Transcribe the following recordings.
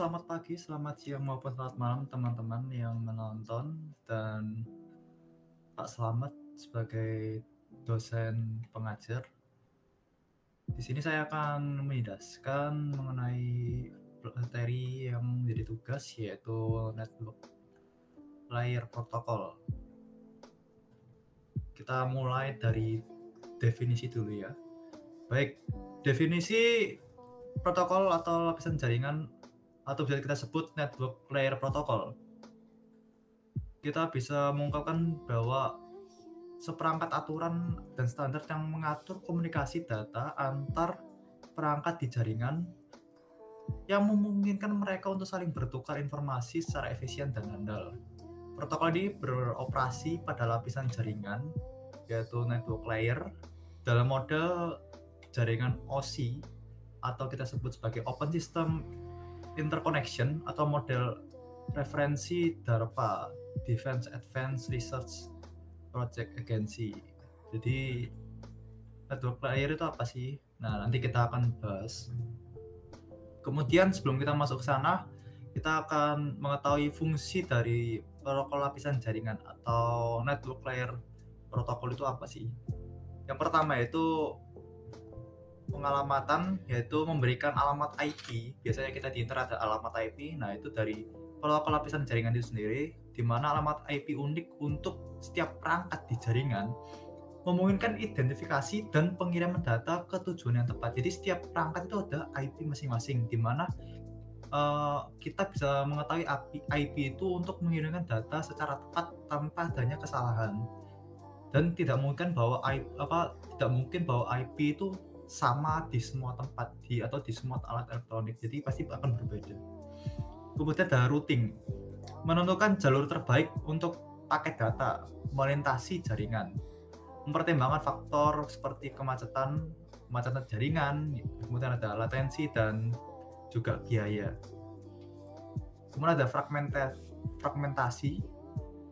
Selamat pagi, selamat siang, maupun selamat malam teman-teman yang menonton dan Pak Slamet sebagai dosen pengajar. Di sini saya akan menjelaskan mengenai materi yang menjadi tugas yaitu Network Layer Protocol. Kita mulai dari definisi dulu ya. Baik, definisi protokol atau lapisan jaringan atau bisa kita sebut Network Layer Protocol. Kita bisa mengungkapkan bahwa seperangkat aturan dan standar yang mengatur komunikasi data antar perangkat di jaringan yang memungkinkan mereka untuk saling bertukar informasi secara efisien dan handal. Protokol ini beroperasi pada lapisan jaringan, yaitu network layer, dalam model jaringan OSI atau kita sebut sebagai Open System Interconnection atau model referensi DARPA, Defense Advanced Research Project Agency. Jadi network layer itu apa sih? Nah, nanti kita akan bahas. Kemudian sebelum kita masuk ke sana, kita akan mengetahui fungsi dari protokol lapisan jaringan atau network layer protokol itu apa sih? Yang pertama yaitu pengalamatan, yaitu memberikan alamat IP. Biasanya kita di internet ada alamat IP. Nah, itu dari protokol lapisan jaringan itu sendiri, di mana alamat IP unik untuk setiap perangkat di jaringan memungkinkan identifikasi dan pengiriman data ke tujuan yang tepat. Jadi setiap perangkat itu ada IP masing-masing, di mana kita bisa mengetahui IP itu untuk mengirimkan data secara tepat tanpa adanya kesalahan. Dan tidak mungkin bahwa IP itu sama di semua tempat atau di semua alat elektronik. Jadi pasti akan berbeda. Kemudian ada routing, menentukan jalur terbaik untuk paket data melintasi jaringan, mempertimbangkan faktor seperti kemacetan jaringan, kemudian ada latensi dan juga biaya. Kemudian ada fragmentasi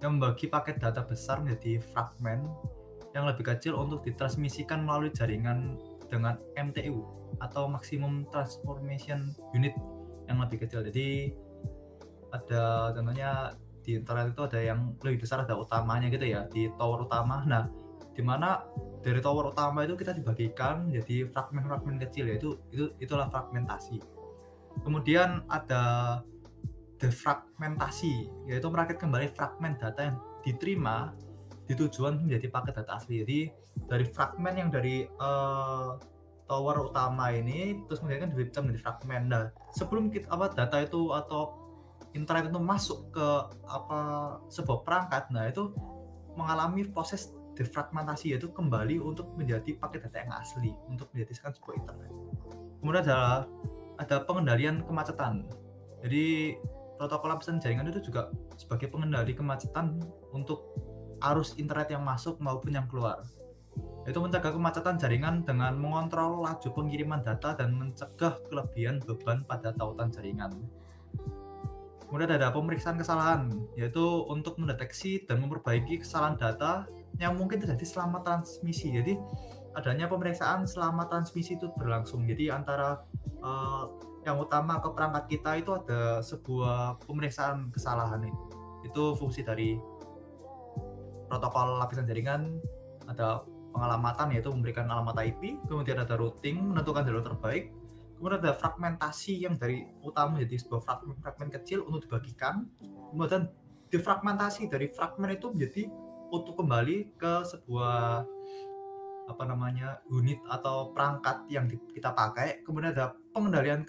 yang membagi paket data besar menjadi fragmen yang lebih kecil untuk ditransmisikan melalui jaringan dengan MTU atau Maximum Transformation Unit yang lebih kecil. Jadi ada contohnya di internet itu ada yang lebih besar, ada utamanya gitu ya, di tower utama. Nah, dimana dari tower utama itu kita dibagikan jadi fragmen-fragmen kecil, itulah fragmentasi. Kemudian ada defragmentasi, yaitu merakit kembali fragmen data yang diterima di tujuan menjadi paket data asli. Jadi dari fragmen yang dari tower utama ini terus kemudian kan bisa menjadi fragmen. Nah, sebelum data itu atau internet itu masuk ke sebuah perangkat, nah itu mengalami proses defragmentasi, yaitu kembali untuk menjadi paket data yang asli untuk menjadikan sebuah internet. Kemudian ada pengendalian kemacetan. Jadi protokol lapisan jaringan itu juga sebagai pengendali kemacetan untuk arus internet yang masuk maupun yang keluar. Itu mencegah kemacetan jaringan dengan mengontrol laju pengiriman data dan mencegah kelebihan beban pada tautan jaringan. Kemudian ada pemeriksaan kesalahan, yaitu untuk mendeteksi dan memperbaiki kesalahan data yang mungkin terjadi selama transmisi. Jadi adanya pemeriksaan selama transmisi itu berlangsung. Jadi antara yang utama ke perangkat kita itu ada sebuah pemeriksaan kesalahan itu. Itu fungsi dari protokol lapisan jaringan. Ada pengalamatan, yaitu memberikan alamat IP, kemudian ada routing, menentukan jalur terbaik, kemudian ada fragmentasi yang dari utama menjadi sebuah fragmen kecil untuk dibagikan, kemudian defragmentasi dari fragmen itu menjadi utuh kembali ke sebuah unit atau perangkat yang kita pakai. Kemudian ada pengendalian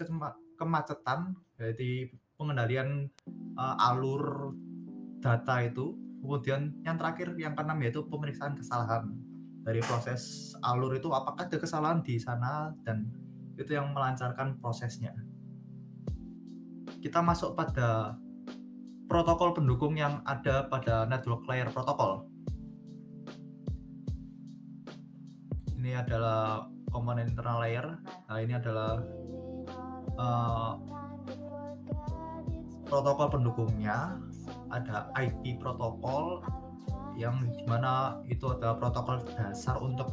kemacetan, yaitu pengendalian alur data itu. Kemudian yang terakhir, yang keenam, yaitu pemeriksaan kesalahan dari proses alur itu, apakah ada kesalahan di sana, dan itu yang melancarkan prosesnya. Kita masuk pada protokol pendukung yang ada pada network layer protokol. Ini adalah komponen internal layer. Nah, ini adalah protokol pendukungnya. Ada IP protokol yang dimana itu ada protokol dasar untuk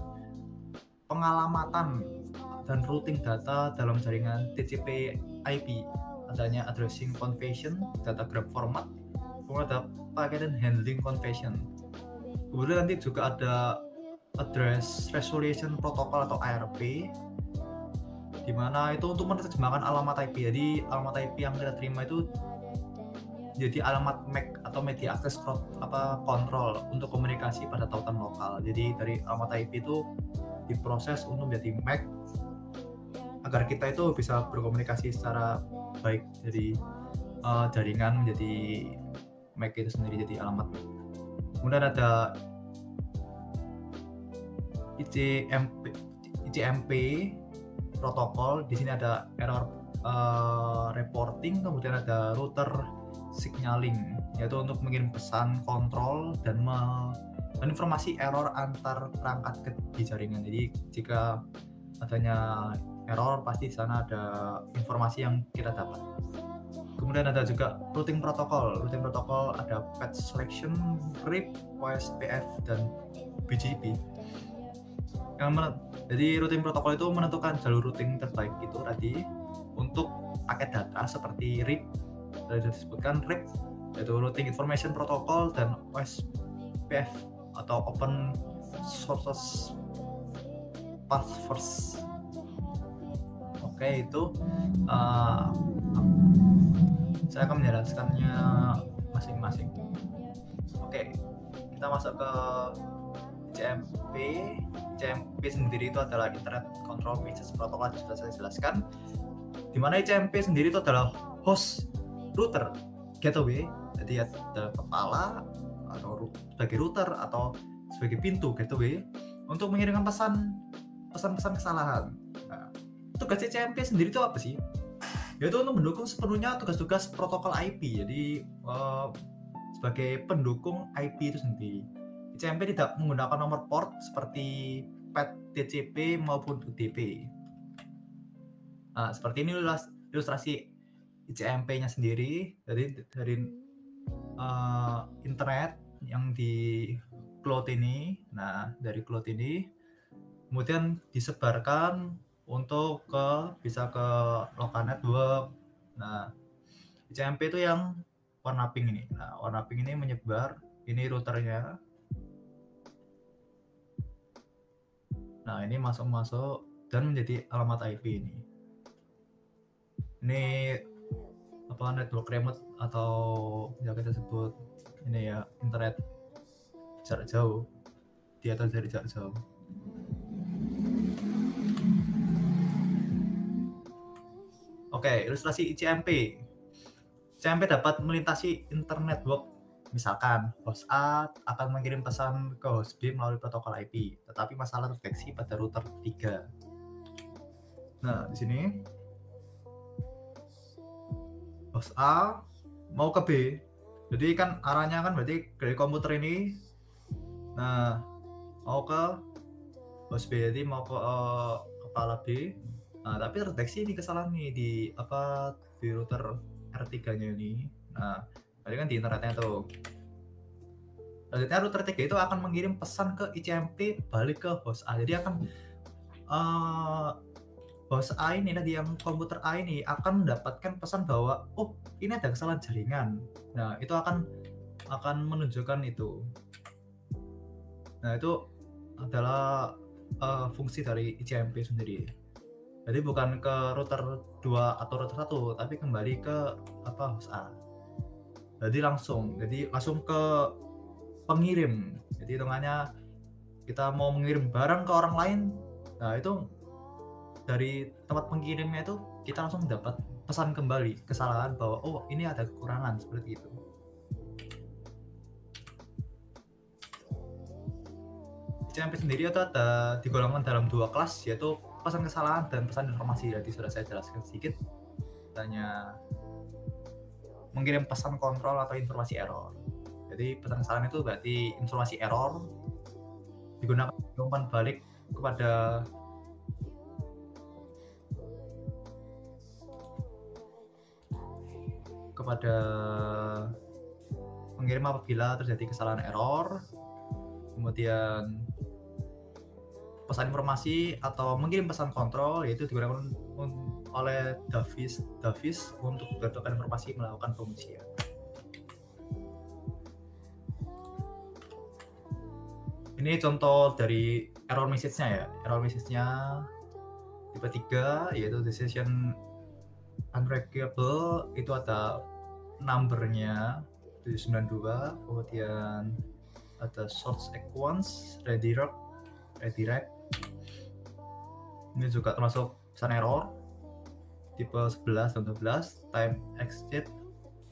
pengalamatan dan routing data dalam jaringan TCP/IP. adanya addressing convention, datagram format, kemudian ada packet handling convention. Kemudian nanti juga ada address resolution protocol atau ARP, di mana itu untuk menerjemahkan alamat IP. Jadi alamat IP yang kita terima itu jadi alamat MAC atau media access control untuk komunikasi pada tautan lokal. Jadi dari alamat IP itu diproses untuk menjadi MAC agar kita itu bisa berkomunikasi secara baik. Jadi jaringan menjadi MAC itu sendiri, jadi alamat MAC. Kemudian ada ICMP protokol. Di sini ada error reporting, kemudian ada router signaling, yaitu untuk mengirim pesan kontrol dan informasi error antar perangkat di jaringan. Jadi jika adanya error, pasti di sana ada informasi yang kita dapat. Kemudian ada juga routing protokol. Routing protokol ada path selection, RIP, OSPF, dan BGP. Jadi routing protokol itu menentukan jalur routing terbaik itu tadi untuk paket data seperti RIP. Tadi sudah disebutkan RIP, yaitu Routing Information Protocol, dan OSPF atau Open Source Path First. Oke, itu saya akan menjelaskannya masing-masing. Oke, kita masuk ke ICMP. ICMP sendiri itu adalah Internet Control Message Protocol, sudah saya jelaskan. Di mana ICMP sendiri itu adalah host router gateway, jadi ada kepala atau sebagai router atau sebagai pintu gateway untuk mengirimkan pesan-pesan kesalahan. Nah, tugas ICMP sendiri itu apa sih? Yaitu untuk mendukung sepenuhnya tugas-tugas protokol IP. Jadi sebagai pendukung IP itu sendiri. ICMP tidak menggunakan nomor port seperti PET, TCP maupun UDP. Nah, seperti ini ilustrasi ICMP-nya sendiri. Jadi dari internet yang di cloud ini. Nah, dari cloud ini kemudian disebarkan untuk bisa ke local network. Nah, ICMP itu yang warna pink ini. Nah, warna pink ini menyebar, ini routernya. Nah, ini masuk dan menjadi alamat IP ini. Ini network remote atau yang kita sebut ini ya, internet jarak jauh, di atas dari jarak jauh. Oke, ilustrasi ICMP. ICMP dapat melintasi internet network. Misalkan host A akan mengirim pesan ke host B melalui protokol IP, tetapi masalah terdeteksi pada router 3. Nah, di sini host A mau ke B, jadi kan arahnya kan berarti dari komputer ini, nah mau ke host B, jadi mau ke kepala B. Nah, tapi terdeteksi ini kesalahan nih di router R3-nya ini. Nah, tadi kan di internetnya tuh. Selanjutnya router 3 itu akan mengirim pesan ke ICMP balik ke host A. Jadi akan host A ini tadi, yang komputer A ini akan mendapatkan pesan bahwa ini ada kesalahan jaringan. Nah, itu akan menunjukkan itu. Nah, itu adalah fungsi dari ICMP sendiri. Jadi bukan ke router 2 atau router 1, tapi kembali ke host A. Jadi langsung ke pengirim. Jadi hitungannya kita mau mengirim barang ke orang lain. Nah, itu dari tempat pengirimnya itu kita langsung dapat pesan kembali kesalahan bahwa ini ada kekurangan, seperti itu. ICMP sendiri itu ada digolongkan dalam 2 kelas, yaitu pesan kesalahan dan pesan informasi. Jadi sudah saya jelaskan sedikit. Tanya mengirim pesan kontrol atau informasi error. Jadi pesan kesalahan itu berarti informasi error digunakan umpan balik kepada pengirim apabila terjadi kesalahan error. Kemudian pesan informasi atau mengirim pesan kontrol, yaitu digunakan oleh Davis untuk bertukar informasi melakukan pengujian. Ini contoh dari error message-nya ya. Error message-nya tipe 3 yaitu decision unbreakable, itu ada numbernya 792, kemudian ada source sequence, redirect. Ini juga termasuk pesan error tipe 11 dan 12, time exit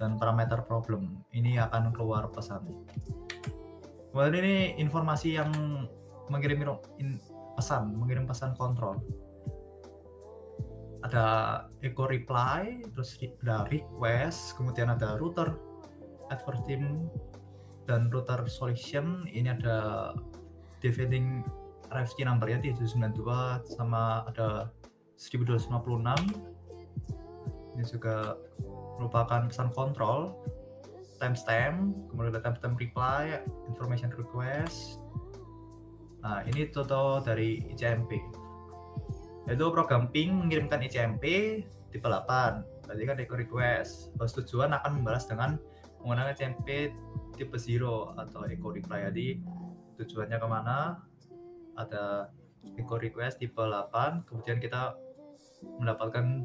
dan parameter problem. Ini akan keluar pesan. Kemudian ini informasi yang mengirim pesan kontrol. Ada echo reply, terus ada request, kemudian ada router advertisement dan router solution. Ini ada defending RFC numbernya 792 sama ada 1256. Ini juga merupakan pesan kontrol, timestamp, kemudian ada timestamp reply, information request. Nah, ini contoh dari ICMP. Yaitu program ping mengirimkan ICMP tipe 8, berarti kan echo request. Host tujuan akan membalas dengan menggunakan ICMP tipe 0 atau echo reply. Jadi tujuannya kemana? Ada echo request tipe 8, kemudian kita mendapatkan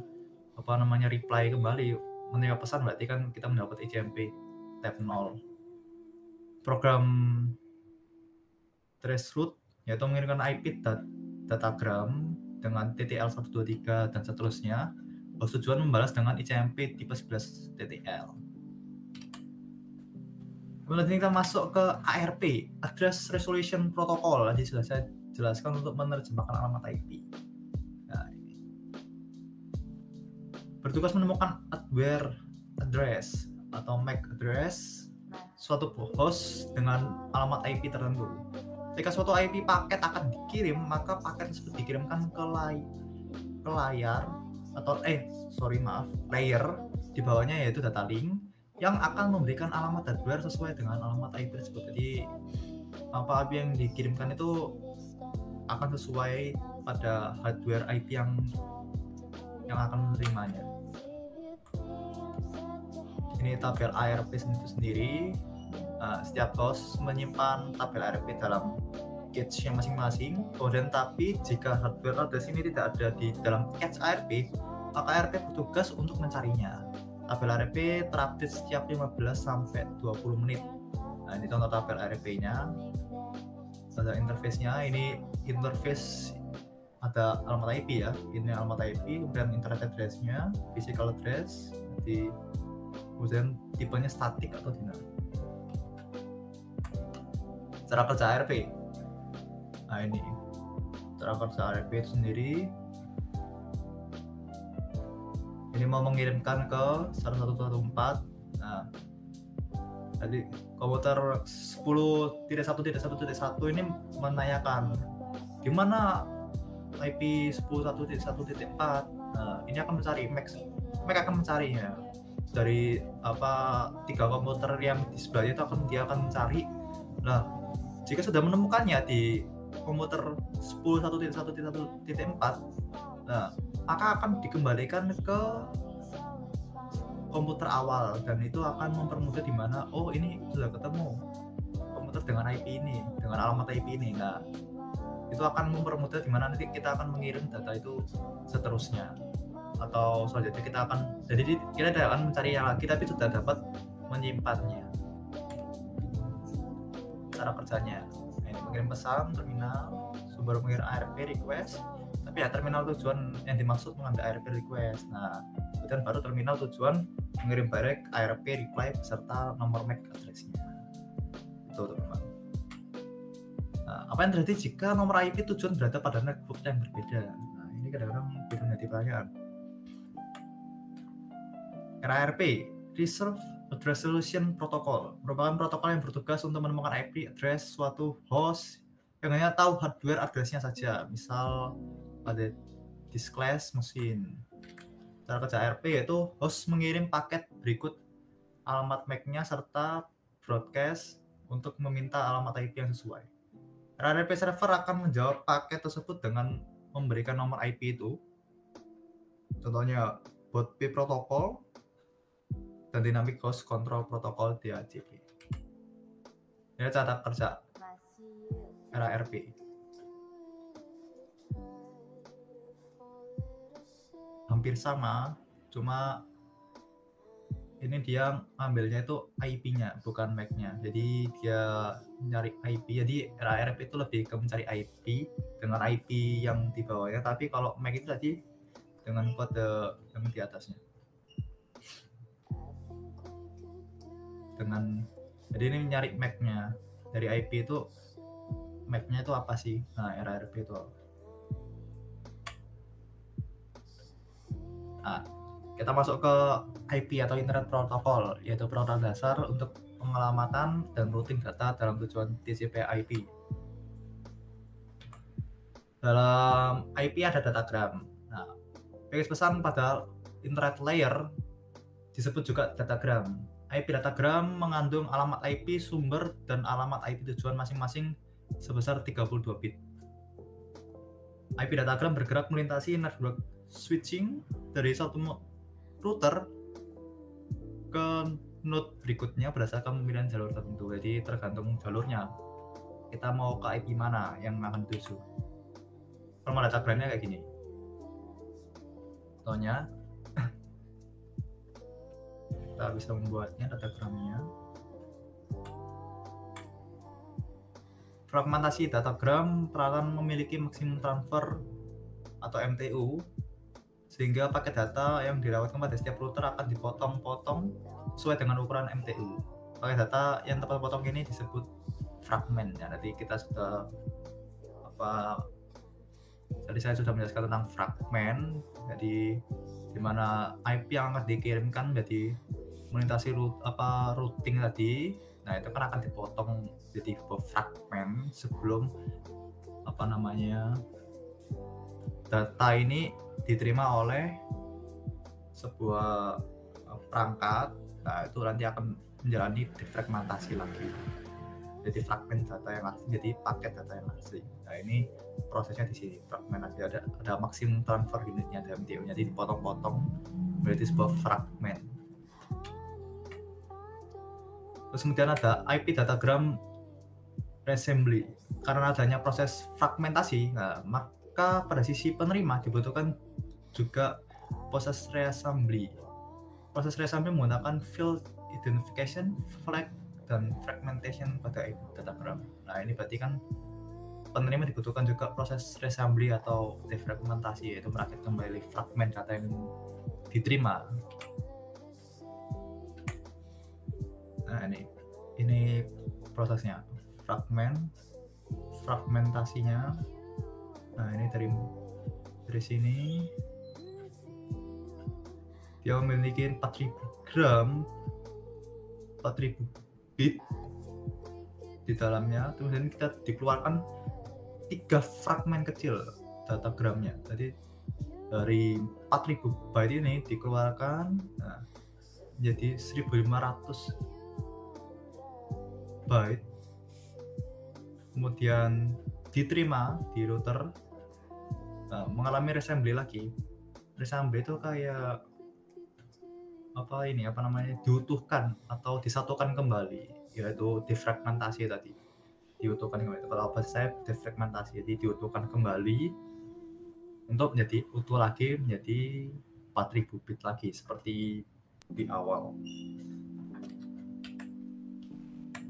reply kembali, menerima pesan, berarti kan kita mendapat ICMP tab 0. Program traceroute yaitu mengirimkan IP datagram dengan TTL 123 dan seterusnya. Host tujuan membalas dengan ICMP tipe 11 TTL. Kemudian kita masuk ke ARP, Address Resolution Protocol. Tadi sudah saya jelaskan untuk menerjemahkan alamat IP. Nah, ini bertugas menemukan hardware address atau MAC address suatu host dengan alamat IP tertentu. Jika suatu IP paket akan dikirim, maka paket tersebut dikirimkan ke layar atau layer di bawahnya, yaitu data link yang akan memberikan alamat hardware sesuai dengan alamat IP tersebut. Jadi IP yang dikirimkan itu akan sesuai pada hardware IP yang akan menerimanya. Ini tabel ARP itu sendiri. Setiap host menyimpan tabel ARP dalam cache-nya masing-masing. Kemudian tapi jika hardware address ini tidak ada di dalam cache ARP, maka ARP bertugas untuk mencarinya. Tabel ARP terupdate setiap 15 sampai 20 menit. Nah, ini contoh tabel ARP-nya. Ada interface-nya. Ini interface ada alamat IP ya. Ini alamat IP, kemudian internet address-nya, physical address, kemudian tipenya static atau dynamic. Cara kerja ARP. Nah, ini cara kerja ARP itu sendiri. Ini mau mengirimkan ke 1114. Nah, jadi komputer 10.1.1.1 ini menanyakan gimana IP 10.1.1.4. Nah, ini akan mencari MAC akan mencarinya dari tiga komputer yang di sebelahnya itu dia akan mencari. Nah, jika sudah menemukannya di komputer 10.1.1.4, nah, maka akan dikembalikan ke komputer awal, dan itu akan mempermudah di mana ini sudah ketemu komputer dengan IP ini, dengan alamat IP ini. Nah, itu akan mempermudah di mana nanti kita akan mengirim data itu seterusnya, atau selanjutnya kita tidak akan mencari yang lagi, tapi sudah dapat menyimpannya. Cara kerjanya, ini mengirim pesan terminal, sumber mengirim ARP request, tapi ya terminal tujuan yang dimaksud mengambil ARP request. Nah, kemudian baru terminal tujuan mengirim direct ARP reply beserta nomor MAC address-nya. Itu teman-teman. Nah, apa yang terjadi jika nomor IP tujuan berada pada network yang berbeda? Nah, ini kadang-kadang bisa menjadi pertanyaan. RARP, Reserve Address Resolution Protocol, merupakan protokol yang bertugas untuk menemukan IP address suatu host yang hanya tahu hardware address-nya saja, misal pada disk class mesin. Cara kerja ARP yaitu host mengirim paket berikut alamat MAC-nya serta broadcast untuk meminta alamat IP yang sesuai. RARP server akan menjawab paket tersebut dengan memberikan nomor IP itu. Contohnya BOTP protokol dan Dynamic Host Control Protocol DHCP. Ini cara kerja RARP. Hampir sama, cuma ini dia ambilnya itu IP-nya bukan MAC-nya. Jadi dia nyari IP. Jadi RARP itu lebih ke mencari IP dengan IP yang di bawahnya, tapi kalau MAC itu tadi dengan kode yang di atasnya. Jadi ini menyari MAC-nya. Dari IP itu MAC-nya itu apa sih? Nah, RARP itu. Nah, kita masuk ke IP atau Internet Protocol, yaitu protokol dasar untuk pengelamatan dan routing data dalam tujuan TCP/IP. Dalam IP ada datagram. Nah, garis pesan pada internet layer disebut juga datagram. IP datagram mengandung alamat IP sumber dan alamat IP tujuan masing-masing sebesar 32 bit. IP datagram bergerak melintasi network switching dari satu router ke node berikutnya berdasarkan pemilihan jalur tertentu. Jadi tergantung jalurnya, kita mau ke IP mana yang akan dituju. Format datagramnya kayak gini. Contohnya, kita bisa membuatnya datagramnya. Fragmentasi datagram peralatan memiliki maksimum transfer atau MTU, sehingga paket data yang dilewatkan pada setiap router akan dipotong-potong sesuai dengan ukuran MTU. Paket data yang tepat potong ini disebut fragment. Ya, nanti kita sudah jadi saya sudah menjelaskan tentang fragment. Jadi di mana IP yang akan dikirimkan jadi melintasi routing tadi. Nah, itu kan akan dipotong jadi fragment sebelum data ini diterima oleh sebuah perangkat. Nah, itu nanti akan menjalani defragmentasi lagi. Jadi fragment data yang asli jadi paket data yang asli. Nah, ini prosesnya di sini fragmentasi, ada maksimum transfer unitnya dalam MTU-nya, jadi dipotong-potong menjadi sebuah fragment. Terus kemudian ada IP datagram reassembly. Karena adanya proses fragmentasi, nah, maka pada sisi penerima dibutuhkan juga proses reassembly. Proses reassembly menggunakan field identification, flag, dan fragmentation pada IP datagram. Nah, ini berarti kan penerima dibutuhkan juga proses reassembly atau defragmentasi, yaitu merakit kembali fragmen data yang diterima. Nah, ini prosesnya, fragmentasinya. Nah, ini dari sini dia memiliki 4000 bit di dalamnya. Kemudian kita dikeluarkan 3 fragmen kecil datagramnya. Jadi dari 4000 byte ini dikeluarkan, nah, jadi 1500 byte, kemudian diterima di router, mengalami reassembly lagi. Reassembly itu kayak diutuhkan atau disatukan kembali, yaitu defragmentasi tadi. Diutuhkan kembali. Kalau bahasa saya defragmentasi, jadi diutuhkan kembali untuk menjadi utuh lagi, menjadi 4000 bit lagi seperti di awal.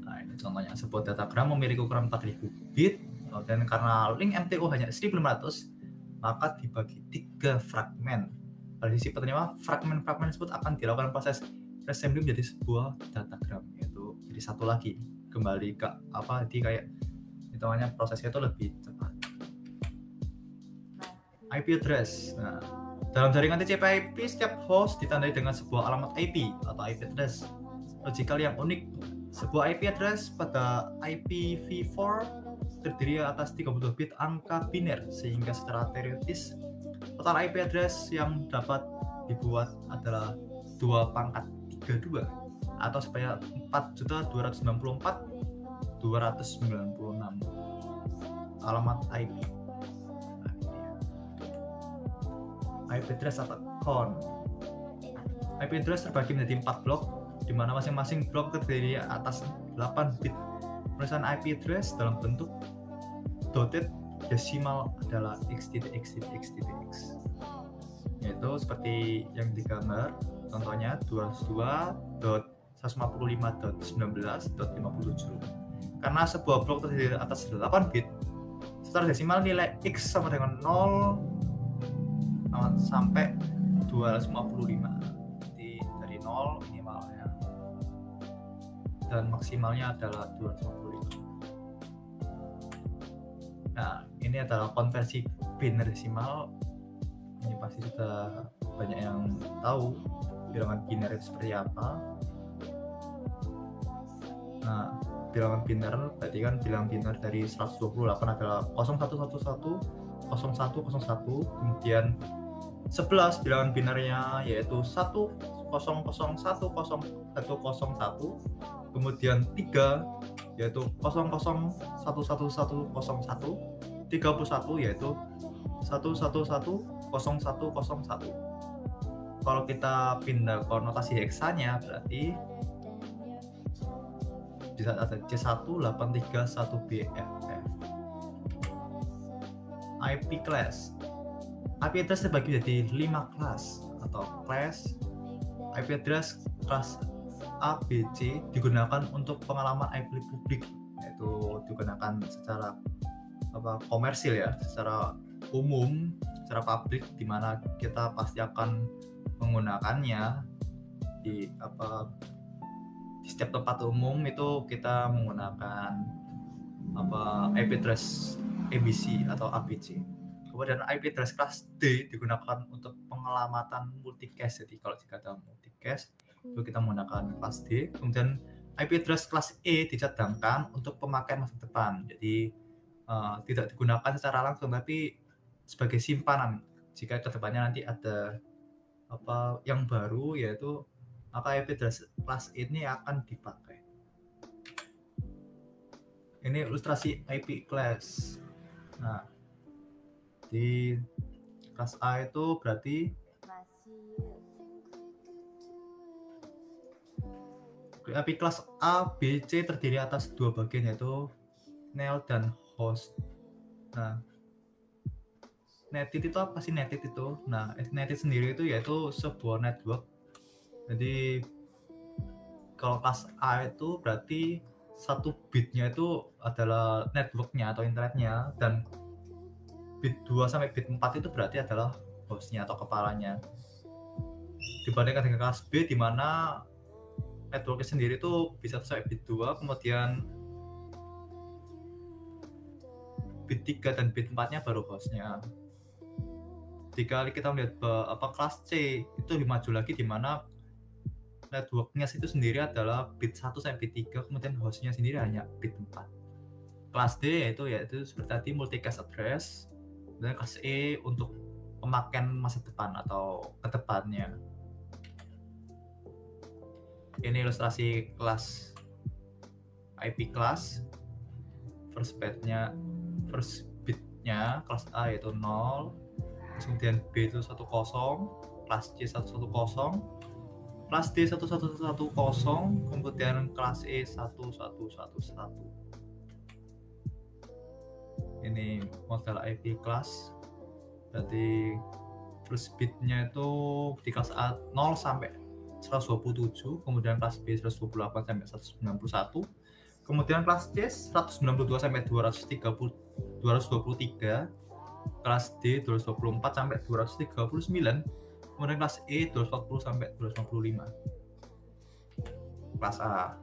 Nah, ini contohnya, sebuah datagram memiliki ukuran 4000 bit, dan karena link MTU hanya 1500, maka dibagi 3 fragmen. Pada sisi penerima, fragmen-fragmen tersebut akan dilakukan proses reassembly menjadi sebuah datagram, yaitu jadi satu lagi kembali ke jadi kayak hitungannya prosesnya itu lebih cepat. IP address. Nah, dalam jaringan TCP/IP, setiap host ditandai dengan sebuah alamat IP atau IP address logikal yang unik. Sebuah IP address pada IPv4 terdiri atas 32 bit angka biner, sehingga secara teoritis total IP address yang dapat dibuat adalah 2/32 atau sebanyak 4.294.296 alamat IP. IP address count. IP address terbagi menjadi 4 blok, di mana masing-masing blok terdiri atas 8 bit. Penulisan IP address dalam bentuk dotted desimal adalah x.x.x.x, yaitu seperti yang digambar. Contohnya 252.155.19.57. Karena sebuah blok terdiri atas 8 bit, secara desimal nilai x sama dengan 0 sampai 255. Jadi dari 0 minimalnya dan maksimalnya adalah 255. Nah, ini adalah konversi biner desimal. Ini pasti sudah banyak yang tahu bilangan biner itu seperti apa. Nah, bilangan biner berarti kan bilangan biner dari 128 adalah 0111 0101, kemudian 11 bilangan binernya yaitu 10010101, kemudian 3 yaitu 001101, 31 yaitu 1110101. Kalau kita pindah ke notasi heksanya berarti bisa ada C1831BFF. IP class. IP address terbagi menjadi 5 kelas atau class. IP address kelas A, B, C digunakan untuk pengalaman IP publik, yaitu digunakan secara komersil ya, secara umum, secara publik, di mana kita pasti akan menggunakannya di setiap tempat umum. Itu kita menggunakan IP address ABC atau ABC. Kemudian IP address kelas D digunakan untuk pengelamatan multicast. Jadi kalau jika ada multicast itu kita menggunakan kelas D. Kemudian IP address kelas E dicadangkan untuk pemakaian masa depan. Jadi tidak digunakan secara langsung tapi sebagai simpanan jika kedepannya nanti ada yang baru, yaitu maka IP address kelas ini akan dipakai. Ini ilustrasi IP class. Nah, di kelas A itu berarti IP kelas A, B, C terdiri atas 2 bagian, yaitu nail dan host. Nah, netit itu apa sih netit itu? Nah, netit sendiri itu yaitu sebuah network. Jadi kalau kelas A itu berarti 1 bitnya itu adalah networknya atau internetnya, dan bit 2 sampai bit 4 itu berarti adalah hostnya atau kepalanya. Dibandingkan dengan kelas B di mana networknya sendiri itu bisa sampai bit 2, kemudian bit 3 dan bit 4-nya baru hostnya. Jika kita melihat kelas C itu lebih maju lagi, di mana networknya itu sendiri adalah bit 1 sampai bit 3, kemudian hostnya sendiri hanya bit 4. Kelas D yaitu seperti tadi multicast address, dan kelas E untuk pemakaian masa depan atau kedepannya. Ini ilustrasi kelas IP class. First bitnya kelas A yaitu 0, kemudian B itu 10, kelas C 110, kelas D 1110, kemudian kelas E 1111. Ini model IP class. Berarti first bitnya itu di kelas A 0 sampai 127, kemudian kelas B 128 sampai 191, kemudian kelas C 192 sampai 223, kelas D 224 sampai 239, kemudian kelas E 240 sampai 255. Kelas A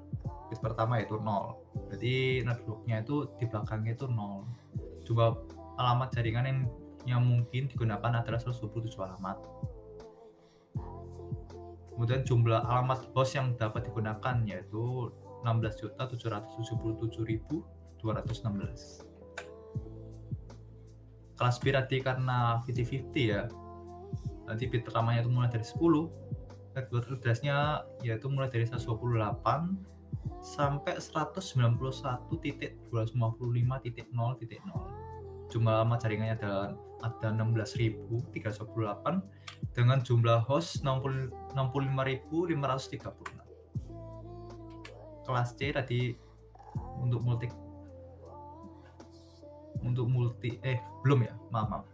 bit pertama itu 0, jadi networknya itu di belakangnya itu 0. Coba alamat jaringan yang mungkin digunakan adalah 127 alamat. Kemudian jumlah alamat host yang dapat digunakan yaitu 16.777.216. Kelas B tadi karena 50-50 ya, nanti bit pertamanya itu mulai dari 10, network address-nya yaitu mulai dari 128 sampai 191.255.0.0. jumlah alamat jaringannya ada 16.328 dengan jumlah host 65.536. Kelas C tadi untuk belum ya, maaf.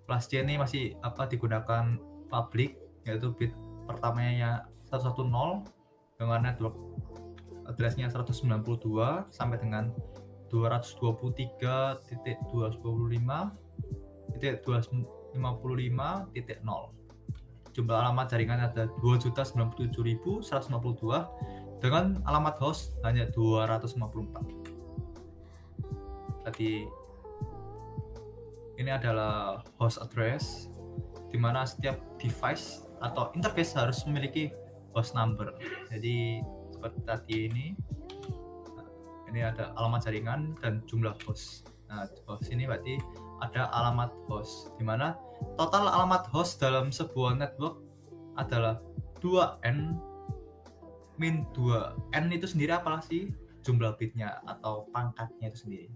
Kelas C ini masih digunakan public, yaitu bit pertamanya 110 dengan network address-nya 192 sampai dengan 223.255.255.0. Jumlah alamat jaringan ada 2.097.152 dengan alamat host hanya 254. Tadi ini adalah host address, di mana setiap device atau interface harus memiliki host number. Jadi seperti tadi ini ada alamat jaringan dan jumlah host. Nah, host ini berarti ada alamat host, di mana total alamat host dalam sebuah network adalah 2n min 2. N itu sendiri apalah sih? Jumlah bitnya atau pangkatnya itu sendiri.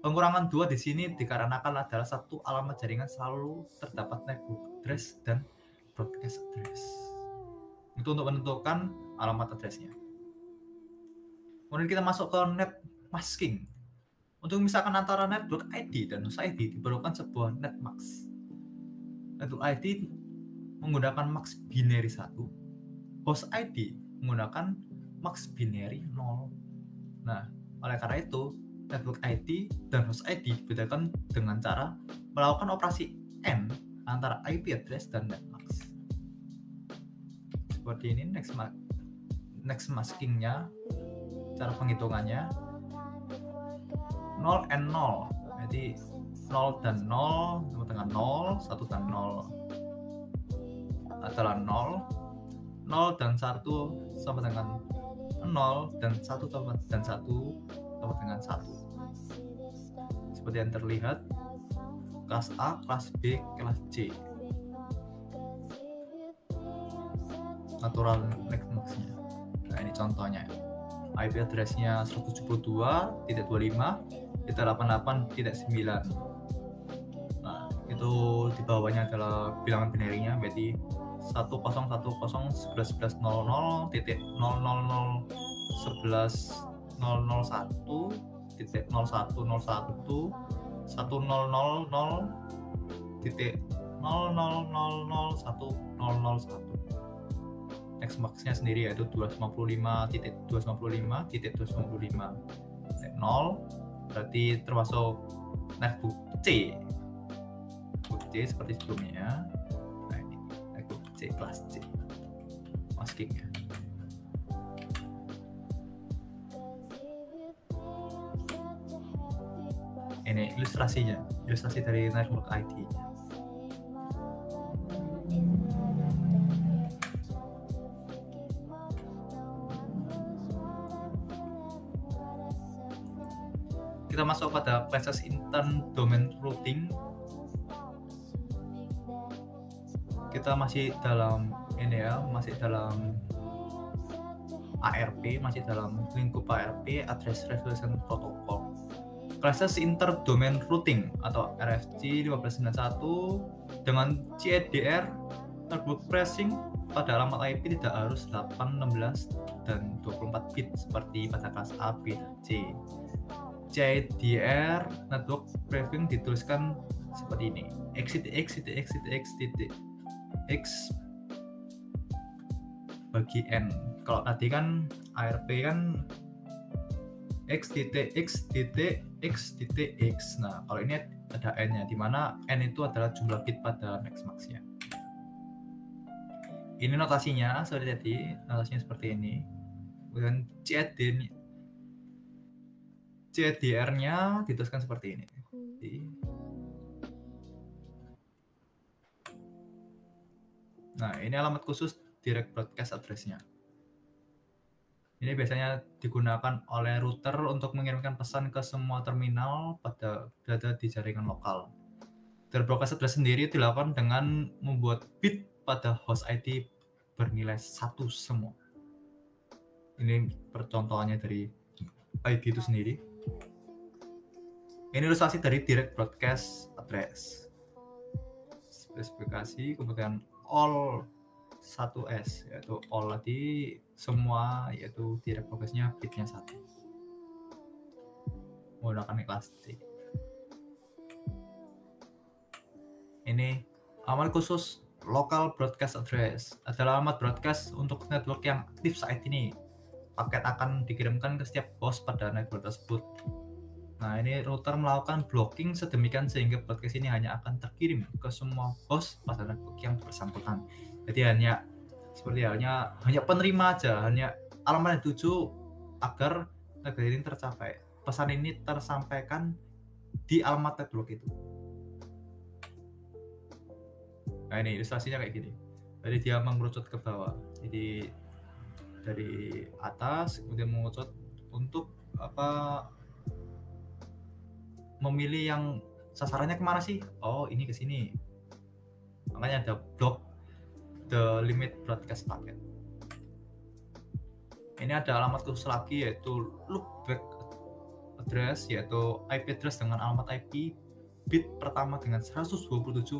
Pengurangan 2 di sini dikarenakan adalah satu alamat jaringan selalu terdapat network address dan broadcast address. Itu untuk menentukan alamat addressnya. Kemudian kita masuk ke net masking. Untuk memisahkan antara network ID dan host ID diperlukan sebuah net mask. Network ID menggunakan max binary 1, host ID menggunakan max binary 0. Nah, oleh karena itu, network ID dan host ID dibedakan dengan cara melakukan operasi AND antara IP address dan net mask. Seperti ini next maskingnya, cara penghitungannya 0 and 0, jadi 0 dan 0 sama dengan 0, 1 dan 0 adalah 0, 0 dan 1 sama dengan 0, dan 1 sama dengan 1. Seperti yang terlihat, kelas A, kelas B, kelas C. Natural next max-nya. Nah, ini contohnya. IP address-nya 172.25.88.9. Nah, itu di bawahnya adalah bilangan binary-nya, berarti 1,1,0,11.0001.001.000.00001.001. Next max-nya sendiri yaitu 255.255.255.0, berarti termasuk netbook C. Netbook C seperti sebelumnya. Nah, ini netbook C kelas C maskingnya. Ini ilustrasi dari network ID. Kita masuk pada classes intern domain routing. Kita masih dalam ARP, masih dalam lingkup ARP, Address Resolution Protocol. Classes inter domain routing atau RFC 1591 dengan CDR network pressing pada alamat IP tidak harus 8, 16 dan 24 bit seperti pada kelas A, B, dan C. CDR network prefix dituliskan seperti ini: x bagi n. Kalau tadi kan ARP kan x. Nah, kalau ini ada n-nya, di mana n itu adalah jumlah bit pada next max-nya. Ini notasinya seperti ini. Kemudian CDR-nya dituliskan seperti ini. Nah, ini alamat khusus direct broadcast address-nya. Ini biasanya digunakan oleh router untuk mengirimkan pesan ke semua terminal berada di jaringan lokal. Direct broadcast address sendiri dilakukan dengan membuat bit pada host ID bernilai 1 semua. Ini percontohannya dari ID itu sendiri. Ini ilustrasi dari direct broadcast address. Spesifikasi, kemudian all 1S, yaitu all tadi semua, yaitu direct broadcast-nya bitnya 1. Menggunakan kelas D. Ini alamat khusus local broadcast address adalah alamat broadcast untuk network yang aktif saat ini. Paket akan dikirimkan ke setiap host pada network tersebut. Nah, ini router melakukan blocking sedemikian sehingga broadcast ini hanya akan terkirim ke semua host pada network yang bersangkutan. Jadi hanya seperti halnya hanya penerima aja, hanya alamat yang dituju agar network ini tercapai. Pesan ini tersampaikan di alamat network itu. Nah, ini ilustrasinya kayak gini. Jadi dia mengerucut ke bawah. Jadi dari atas kemudian mengerucut untuk memilih yang sasarannya kemana sih? Oh, ini ke sini. Makanya ada block the limit broadcast packet. Ini ada alamat khusus lagi yaitu loopback address, yaitu IP address dengan alamat IP bit pertama dengan 127,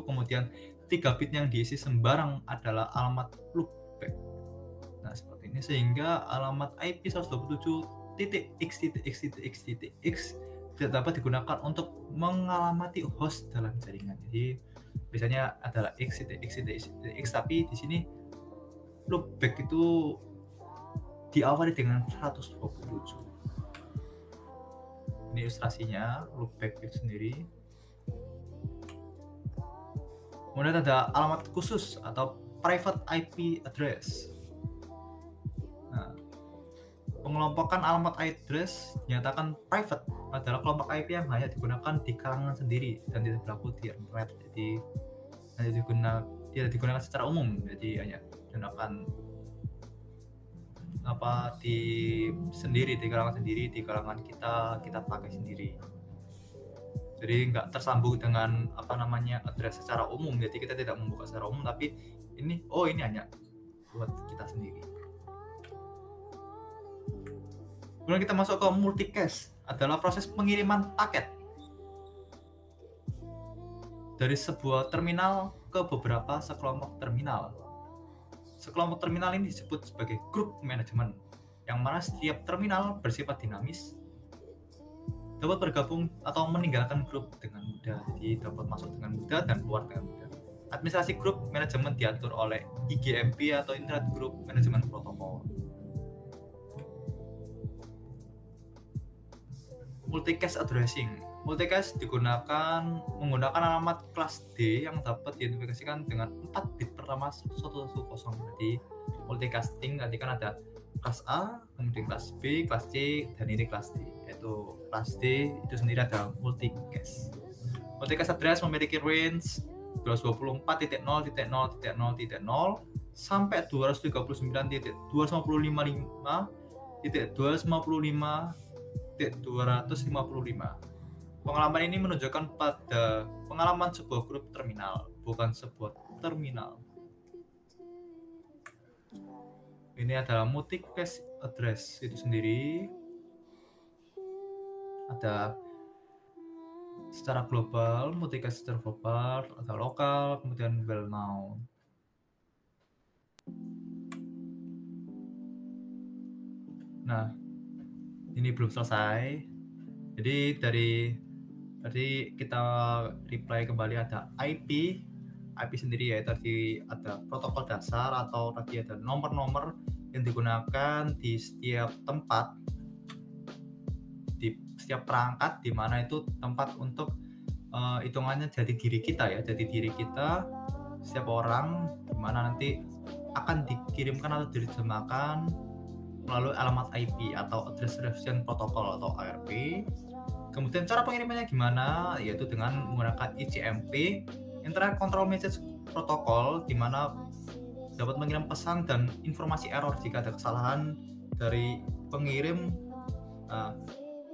kemudian 3 bit yang diisi sembarang adalah alamat loopback. Nah, seperti ini sehingga alamat IP 127.x.x.x.x tidak dapat digunakan untuk mengalamati host dalam jaringan. Jadi biasanya adalah x.x.x, tapi di sini loopback itu diawali dengan 127. Ini ilustrasinya loopback itu sendiri. Kemudian ada alamat khusus atau private IP address. Nah, pengelompokan alamat address dinyatakan private adalah kelompok IP yang hanya digunakan di kalangan sendiri dan tidak berlaku di internet. Jadi tidak digunakan secara umum. Jadi hanya digunakan di kalangan sendiri, di kalangan kita pakai sendiri. Jadi nggak tersambung dengan address secara umum. Jadi kita tidak membuka secara umum, tapi ini hanya buat kita sendiri. Kemudian kita masuk ke multicast, adalah proses pengiriman paket dari sebuah terminal ke beberapa sekelompok terminal. Sekelompok terminal ini disebut sebagai grup manajemen, yang mana setiap terminal bersifat dinamis, dapat bergabung atau meninggalkan grup dengan mudah. Jadi dapat masuk dengan mudah dan keluar dengan mudah. Administrasi grup manajemen diatur oleh IGMP atau Internet Group Management Protocol. Multicast addressing. Multicast menggunakan alamat kelas D yang dapat diidentifikasikan dengan 4 bit pertama 110. Jadi multicasting tadi kan ada kelas A, kemudian kelas B, kelas C, dan ini kelas D. Yaitu kelas D itu sendiri ada multicast. Multicast address memiliki range 224.0.0.0.0 sampai 255.255.255. Pengalaman ini menunjukkan pada pengalaman sebuah grup terminal, bukan sebuah terminal. Ini adalah multicast address itu sendiri. Ada secara global, multicast secara global, ada lokal, kemudian well known. Nah, ini belum selesai. Jadi tadi kita reply kembali ada IP sendiri, yaitu tadi ada protokol dasar atau tadi ada nomor-nomor yang digunakan di setiap tempat, di setiap perangkat, di mana itu tempat untuk hitungannya jadi diri kita ya, jadi diri kita setiap orang, di mana nanti akan dikirimkan atau diterjemahkan melalui alamat IP atau Address Recognition Protocol atau ARP. Kemudian cara pengirimannya gimana? Yaitu dengan menggunakan ICMP, Internet Control Message Protocol, di mana dapat mengirim pesan dan informasi error jika ada kesalahan dari pengirim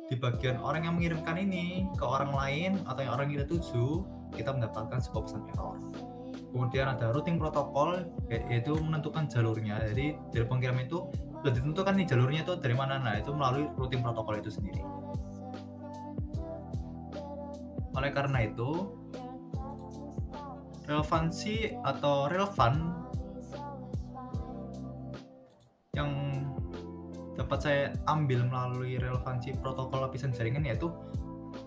di bagian orang yang mengirimkan ini ke orang lain atau yang orang kita tuju, kita mendapatkan sebuah pesan error. Kemudian ada routing protokol, yaitu menentukan jalurnya. Jadi dari pengirim itu sudah ditentukan nih jalurnya itu dari mana. Nah, itu melalui routing protokol itu sendiri. Oleh karena itu, relevansi atau relevan yang dapat saya ambil melalui relevansi protokol lapisan jaringan, yaitu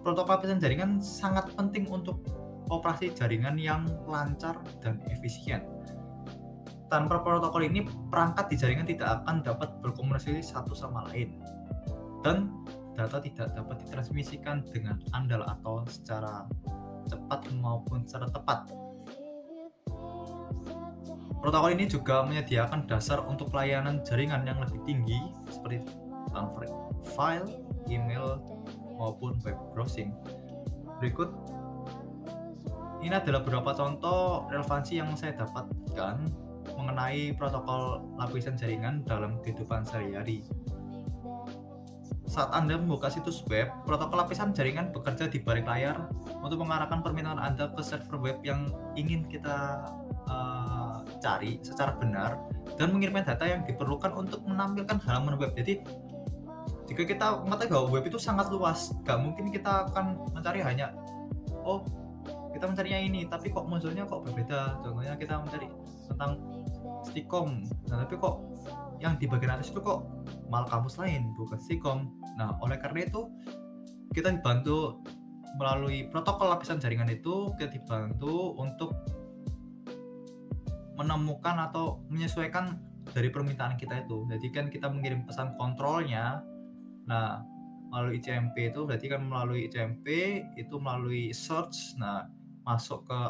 protokol lapisan jaringan sangat penting untuk operasi jaringan yang lancar dan efisien. Tanpa protokol ini, perangkat di jaringan tidak akan dapat berkomunikasi satu sama lain, dan data tidak dapat ditransmisikan dengan andal atau secara cepat maupun secara tepat. Protokol ini juga menyediakan dasar untuk pelayanan jaringan yang lebih tinggi seperti transfer file, email, maupun web browsing. Berikut ini adalah beberapa contoh relevansi yang saya dapatkan mengenai protokol lapisan jaringan dalam kehidupan sehari-hari. Saat Anda membuka situs web, protokol lapisan jaringan bekerja di balik layar untuk mengarahkan permintaan Anda ke server web yang ingin kita cari secara benar dan mengirimkan data yang diperlukan untuk menampilkan halaman web. Jadi jika kita mengetahui bahwa web itu sangat luas, gak mungkin kita akan mencari hanya kita mencarinya ini tapi kok munculnya kok berbeda. Contohnya kita mencari tentang Stikom, nah tapi kok yang di bagian atas itu kok malah kampus lain, bukan Stikom. Nah, oleh karena itu kita dibantu melalui protokol lapisan jaringan itu, kita dibantu untuk menemukan atau menyesuaikan dari permintaan kita itu. Jadi kan kita mengirim pesan kontrolnya, nah melalui ICMP itu berarti kan melalui ICMP itu melalui search, nah masuk ke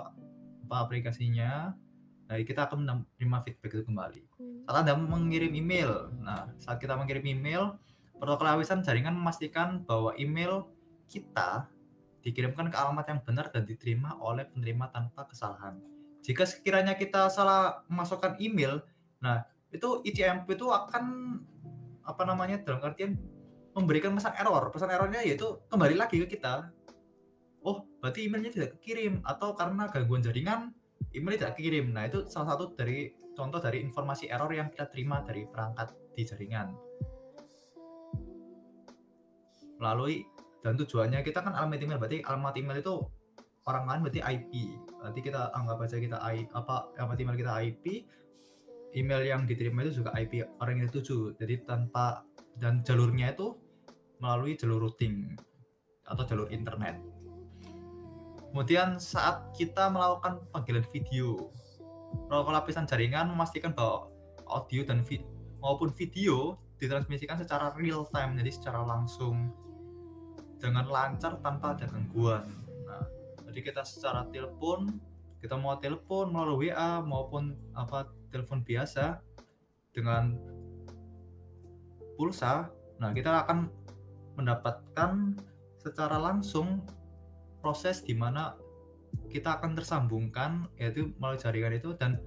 aplikasinya, nah kita akan menerima feedback itu kembali. Saat Anda mengirim email, nah saat kita mengirim email, protokol lapisan jaringan memastikan bahwa email kita dikirimkan ke alamat yang benar dan diterima oleh penerima tanpa kesalahan. Jika sekiranya kita salah memasukkan email, nah itu ICMP itu akan dalam artian memberikan pesan error. Pesan errornya yaitu kembali lagi ke kita. Oh, berarti emailnya tidak kekirim, atau karena gangguan jaringan email tidak kekirim. Nah, itu salah satu dari contoh dari informasi error yang kita terima dari perangkat di jaringan. Melalui dan tujuannya kita kan alamat email, berarti alamat email itu orang lain berarti IP. Nanti kita anggap aja kita alamat email kita IP, email yang diterima itu juga IP orang yang dituju. Jadi tanpa, dan jalurnya itu melalui jalur routing atau jalur internet. Kemudian saat kita melakukan panggilan video, protokol lapisan jaringan memastikan bahwa audio dan maupun video ditransmisikan secara real time, jadi secara langsung dengan lancar tanpa ada gangguan. Nah, jadi kita secara telepon, kita mau telepon melalui WA maupun telepon biasa dengan pulsa, nah kita akan mendapatkan secara langsung proses di mana kita akan tersambungkan, yaitu melalui jaringan itu, dan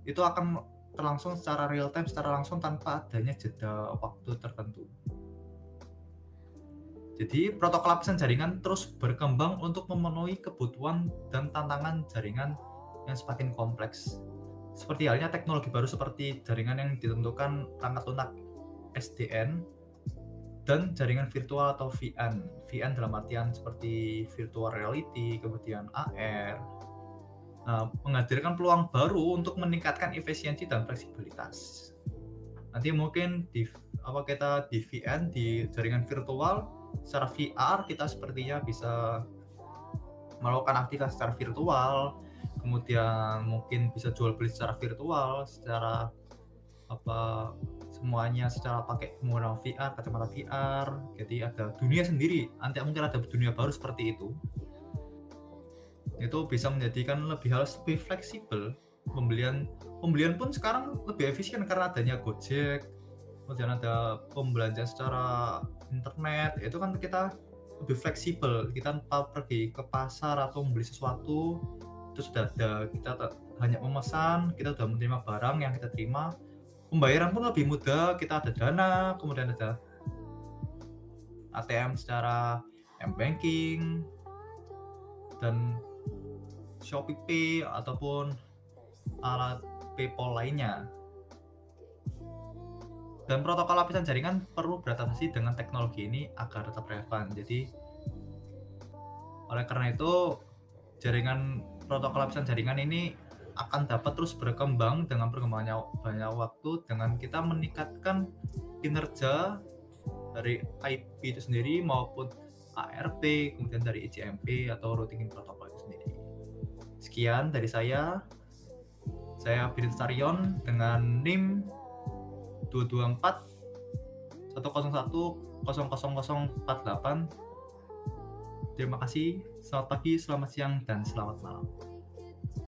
itu akan terlangsung secara real time, secara langsung tanpa adanya jeda waktu tertentu. Jadi protokol lapisan jaringan terus berkembang untuk memenuhi kebutuhan dan tantangan jaringan yang semakin kompleks. Seperti halnya teknologi baru seperti jaringan yang ditentukan perangkat lunak SDN dan jaringan virtual atau VN. VN dalam artian seperti virtual reality, kemudian AR. Menghadirkan peluang baru untuk meningkatkan efisiensi dan fleksibilitas. Nanti mungkin kita di VN, di jaringan virtual, secara VR kita sepertinya bisa melakukan aktivitas secara virtual, kemudian mungkin bisa jual beli secara virtual, secara semuanya secara pakai menggunakan VR, kacamata VR. Jadi ada dunia sendiri, nanti mungkin ada dunia baru seperti itu. Itu bisa menjadikan harus lebih fleksibel. Pembelian pun sekarang lebih efisien karena adanya Gojek, kemudian ada pembelajaran secara internet. Itu kan kita lebih fleksibel, kita tanpa pergi ke pasar atau membeli sesuatu itu sudah ada, kita hanya memesan, kita sudah menerima barang yang kita terima. Pembayaran pun lebih mudah, kita ada Dana, kemudian ada ATM secara M-Banking dan Shopee Pay ataupun alat PayPal lainnya. Dan protokol lapisan jaringan perlu beradaptasi dengan teknologi ini agar tetap relevan. Jadi Oleh karena itu, protokol lapisan jaringan ini akan dapat terus berkembang dengan perkembangannya banyak waktu dengan kita meningkatkan kinerja dari IP itu sendiri maupun ARP, kemudian dari ICMP atau routing protokol itu sendiri. Sekian dari saya Billy Tarion dengan NIM 224 101 00048. Terima kasih, selamat pagi, selamat siang, dan selamat malam.